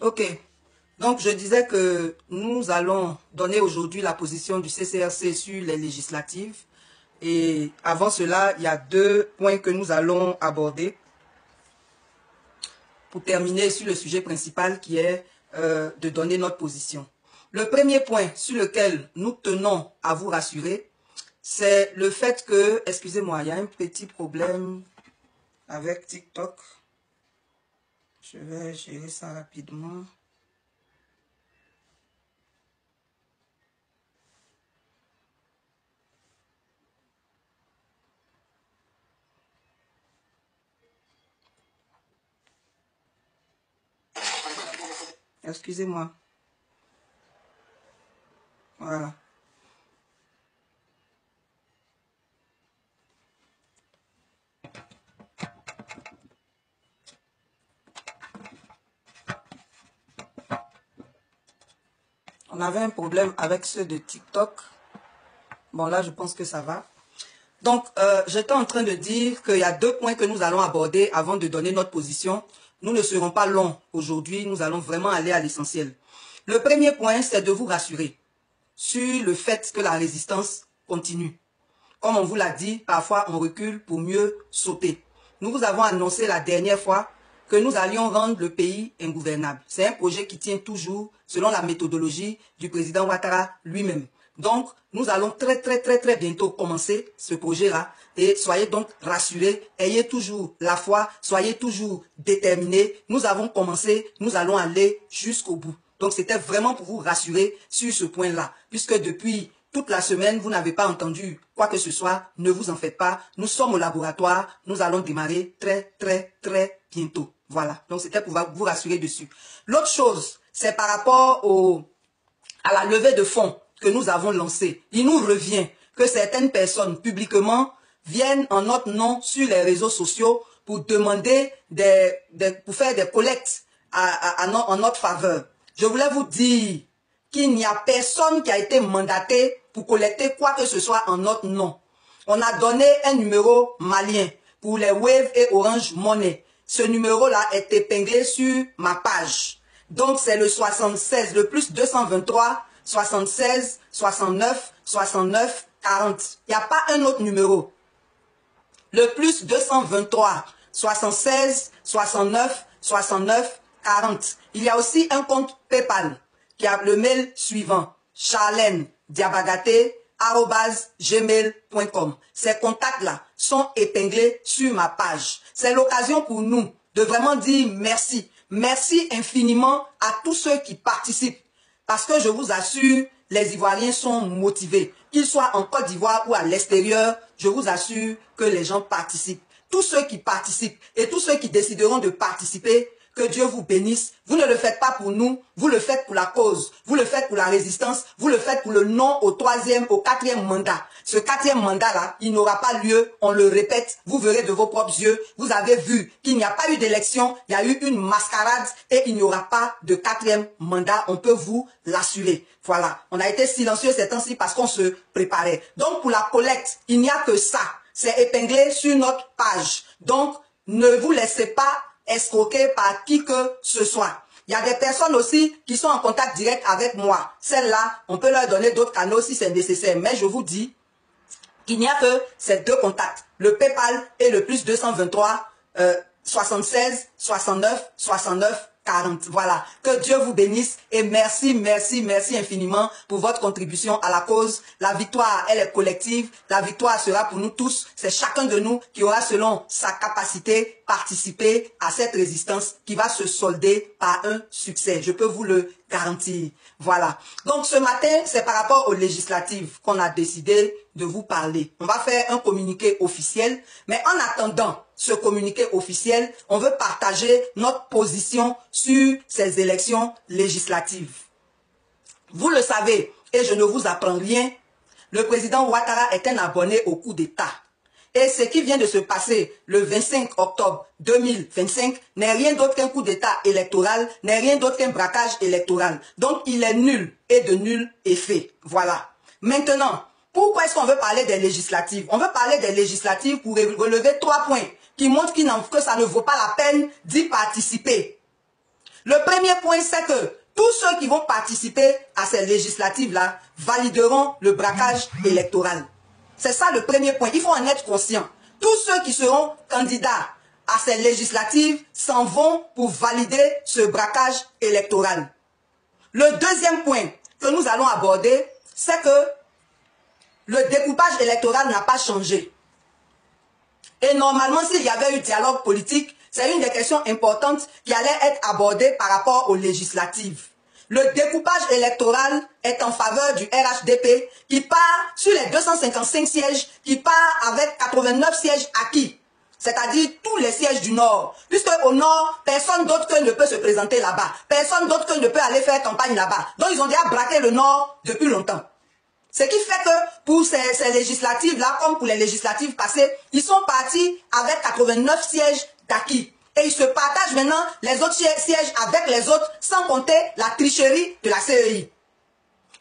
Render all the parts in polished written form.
Ok. Donc, je disais que nous allons donner aujourd'hui la position du CCRC sur les législatives. Et avant cela, il y a deux points que nous allons aborder pour terminer sur le sujet principal qui est de donner notre position. Le premier point sur lequel nous tenons à vous rassurer, c'est le fait que, excusez-moi, il y a un petit problème avec TikTok. Je vais gérer ça rapidement. Excusez-moi. Voilà. On avait un problème avec ceux de TikTok. Bon, là, je pense que ça va. Donc, j'étais en train de dire qu'il y a deux points que nous allons aborder avant de donner notre position. Nous ne serons pas longs aujourd'hui. Nous allons vraiment aller à l'essentiel. Le premier point, c'est de vous rassurer sur le fait que la résistance continue. Comme on vous l'a dit, parfois on recule pour mieux sauter. Nous vous avons annoncé la dernière fois que nous allions rendre le pays ingouvernable. C'est un projet qui tient toujours selon la méthodologie du président Ouattara lui-même. Donc, nous allons très bientôt commencer ce projet-là. Et soyez donc rassurés, ayez toujours la foi, soyez toujours déterminés. Nous avons commencé, nous allons aller jusqu'au bout. Donc, c'était vraiment pour vous rassurer sur ce point-là. Puisque depuis toute la semaine, vous n'avez pas entendu quoi que ce soit, ne vous en faites pas. Nous sommes au laboratoire, nous allons démarrer très bientôt. Voilà, donc c'était pour vous rassurer dessus. L'autre chose, c'est par rapport à la levée de fonds que nous avons lancée. Il nous revient que certaines personnes publiquement viennent en notre nom sur les réseaux sociaux pour demander pour faire des collectes en notre faveur. Je voulais vous dire qu'il n'y a personne qui a été mandaté pour collecter quoi que ce soit en notre nom. On a donné un numéro malien pour les Wave et Orange Money. Ce numéro-là est épinglé sur ma page. Donc, c'est le 76, le plus 223, 76, 69, 69, 40. Il n'y a pas un autre numéro. Le plus 223, 76, 69, 69, 40. Il y a aussi un compte PayPal qui a le mail suivant, charlenediabagaté@gmail.com. Ces contacts-là sont épinglés sur ma page. C'est l'occasion pour nous de vraiment dire merci. Merci infiniment à tous ceux qui participent. Parce que je vous assure, les Ivoiriens sont motivés. Qu'ils soient en Côte d'Ivoire ou à l'extérieur, je vous assure que les gens participent. Tous ceux qui participent et tous ceux qui décideront de participer, que Dieu vous bénisse. Vous ne le faites pas pour nous, vous le faites pour la cause, vous le faites pour la résistance, vous le faites pour le non au quatrième mandat. Ce quatrième mandat-là, il n'aura pas lieu, on le répète, vous verrez de vos propres yeux, vous avez vu qu'il n'y a pas eu d'élection, il y a eu une mascarade et il n'y aura pas de quatrième mandat, on peut vous l'assurer. Voilà, on a été silencieux ces temps-ci parce qu'on se préparait. Donc pour la collecte, il n'y a que ça, c'est épinglé sur notre page. Donc ne vous laissez pas escroquer par qui que ce soit. Il y a des personnes aussi qui sont en contact direct avec moi. Celles-là, on peut leur donner d'autres canaux si c'est nécessaire. Mais je vous dis qu'il n'y a que ces deux contacts. Le PayPal et le plus 223 76 69 69 40. Voilà. Que Dieu vous bénisse et merci infiniment pour votre contribution à la cause. La victoire, elle est collective. La victoire sera pour nous tous. C'est chacun de nous qui aura, selon sa capacité, participé à cette résistance qui va se solder par un succès. Je peux vous le garantir. Voilà. Donc ce matin, c'est par rapport aux législatives qu'on a décidé de vous parler. On va faire un communiqué officiel, mais en attendant ce communiqué officiel, on veut partager notre position sur ces élections législatives. Vous le savez, et je ne vous apprends rien, le président Ouattara est un abonné au coup d'État. Et ce qui vient de se passer le 25 octobre 2025 n'est rien d'autre qu'un coup d'État électoral, n'est rien d'autre qu'un braquage électoral. Donc il est nul et de nul effet. Voilà. Maintenant, pourquoi est-ce qu'on veut parler des législatives? On veut parler des législatives pour relever 3 points qui montrent que ça ne vaut pas la peine d'y participer. Le premier point, c'est que tous ceux qui vont participer à ces législatives-là valideront le braquage électoral. C'est ça le premier point. Il faut en être conscient. Tous ceux qui seront candidats à ces législatives s'en vont pour valider ce braquage électoral. Le deuxième point que nous allons aborder, c'est que le découpage électoral n'a pas changé. Et normalement, s'il y avait eu dialogue politique, c'est une des questions importantes qui allait être abordée par rapport aux législatives. Le découpage électoral est en faveur du RHDP qui part sur les 255 sièges, qui part avec 89 sièges acquis. C'est-à-dire tous les sièges du Nord. Puisque au Nord, personne d'autre que ne peut se présenter là-bas. Personne d'autre que ne peut aller faire campagne là-bas. Donc ils ont déjà braqué le Nord depuis longtemps. Ce qui fait que pour ces législatives-là, comme pour les législatives passées, ils sont partis avec 89 sièges d'acquis. Et ils se partagent maintenant les autres sièges avec les autres, sans compter la tricherie de la CEI.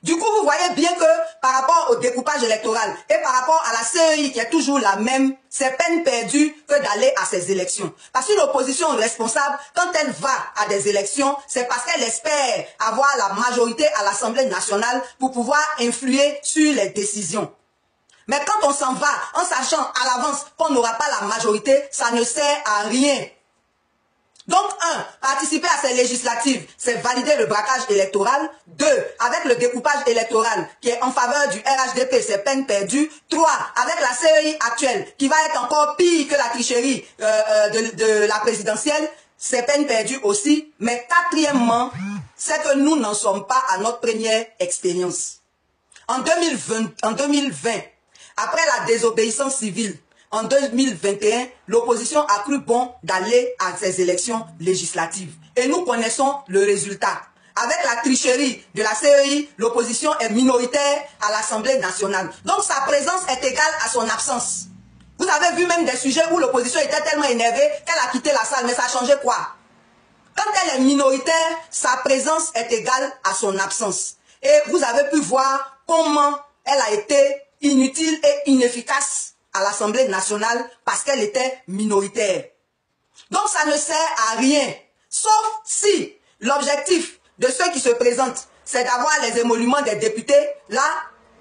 Du coup, vous voyez bien que par rapport au découpage électoral et par rapport à la CEI qui est toujours la même, c'est peine perdue que d'aller à ces élections. Parce qu'une opposition responsable, quand elle va à des élections, c'est parce qu'elle espère avoir la majorité à l'Assemblée nationale pour pouvoir influer sur les décisions. Mais quand on s'en va en sachant à l'avance qu'on n'aura pas la majorité, ça ne sert à rien. Donc, 1, participer à ces législatives, c'est valider le braquage électoral. 2, avec le découpage électoral qui est en faveur du RHDP, c'est peine perdue. 3, avec la CEI actuelle, qui va être encore pire que la tricherie de la présidentielle, c'est peine perdue aussi. Mais quatrièmement, c'est que nous n'en sommes pas à notre première expérience. En 2020, après la désobéissance civile, en 2021, l'opposition a cru bon d'aller à ces élections législatives. Et nous connaissons le résultat. Avec la tricherie de la CEI, l'opposition est minoritaire à l'Assemblée nationale. Donc sa présence est égale à son absence. Vous avez vu même des sujets où l'opposition était tellement énervée qu'elle a quitté la salle. Mais ça a changé quoi? Quand elle est minoritaire, sa présence est égale à son absence. Et vous avez pu voir comment elle a été inutile et inefficace à l'Assemblée nationale parce qu'elle était minoritaire. Donc ça ne sert à rien, sauf si l'objectif de ceux qui se présentent, c'est d'avoir les émoluments des députés, là,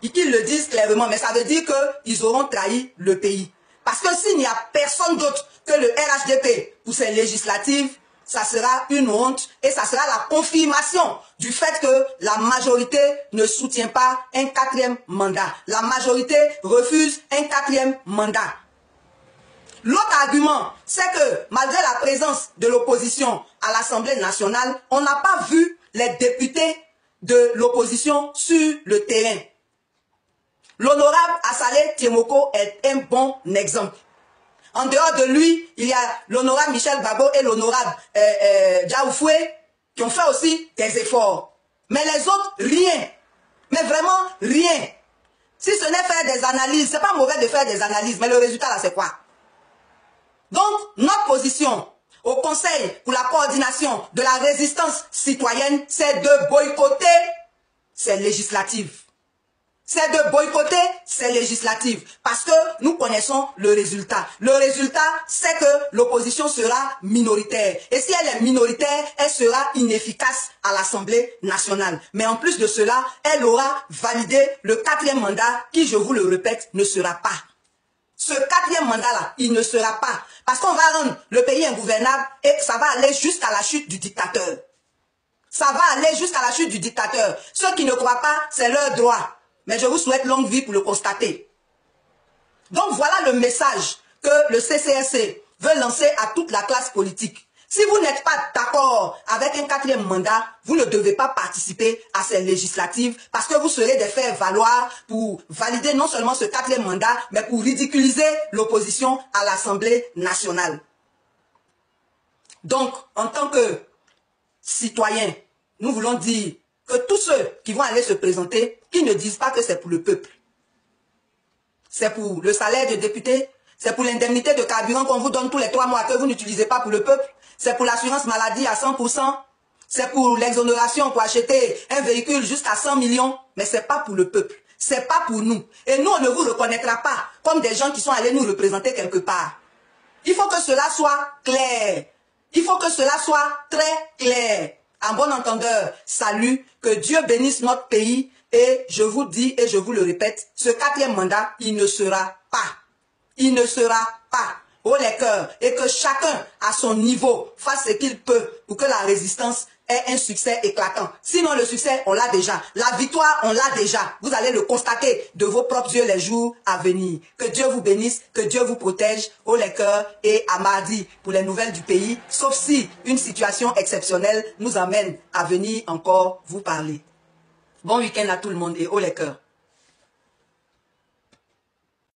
qu'ils le disent clairement, mais ça veut dire qu'ils auront trahi le pays. Parce que s'il n'y a personne d'autre que le RHDP pour ces législatives, ça sera une honte et ça sera la confirmation du fait que la majorité ne soutient pas un 4e mandat. La majorité refuse un 4e mandat. L'autre argument, c'est que malgré la présence de l'opposition à l'Assemblée nationale, on n'a pas vu les députés de l'opposition sur le terrain. L'honorable Assalé Tiemoko est un bon exemple. En dehors de lui, il y a l'honorable Michel Babo et l'honorable Diaoufoué qui ont fait aussi des efforts. Mais les autres, rien. Mais vraiment, rien. Si ce n'est faire des analyses, c'est pas mauvais de faire des analyses, mais le résultat là, c'est quoi? Donc, notre position au Conseil pour la coordination de la résistance citoyenne, c'est de boycotter ces législatives. C'est de boycotter ces législatives parce que nous connaissons le résultat. Le résultat, c'est que l'opposition sera minoritaire. Et si elle est minoritaire, elle sera inefficace à l'Assemblée nationale. Mais en plus de cela, elle aura validé le 4e mandat qui, je vous le répète, ne sera pas. Ce 4e mandat-là, il ne sera pas. Parce qu'on va rendre le pays ingouvernable et ça va aller jusqu'à la chute du dictateur. Ça va aller jusqu'à la chute du dictateur. Ceux qui ne croient pas, c'est leur droit. Mais je vous souhaite longue vie pour le constater. Donc voilà le message que le CCSC veut lancer à toute la classe politique. Si vous n'êtes pas d'accord avec un 4e mandat, vous ne devez pas participer à ces législatives parce que vous serez des faire-valoir pour valider non seulement ce 4e mandat, mais pour ridiculiser l'opposition à l'Assemblée nationale. Donc, en tant que citoyens, nous voulons dire que tous ceux qui vont aller se présenter, qui ne disent pas que c'est pour le peuple. C'est pour le salaire de député, c'est pour l'indemnité de carburant qu'on vous donne tous les 3 mois que vous n'utilisez pas pour le peuple, c'est pour l'assurance maladie à 100%, c'est pour l'exonération pour acheter un véhicule jusqu'à 100 millions, mais c'est pas pour le peuple, c'est pas pour nous. Et nous, on ne vous reconnaîtra pas comme des gens qui sont allés nous représenter quelque part. Il faut que cela soit clair. Il faut que cela soit très clair. En bon entendeur, salut, que Dieu bénisse notre pays et je vous dis et je vous le répète, ce 4e mandat, il ne sera pas. Il ne sera pas. Haut les cœurs, et que chacun à son niveau fasse ce qu'il peut pour que la résistance ait un succès éclatant. Sinon le succès, on l'a déjà. La victoire, on l'a déjà. Vous allez le constater de vos propres yeux les jours à venir. Que Dieu vous bénisse, que Dieu vous protège. Haut les cœurs et à mardi pour les nouvelles du pays, sauf si une situation exceptionnelle nous amène à venir encore vous parler. Bon week-end à tout le monde et haut les cœurs.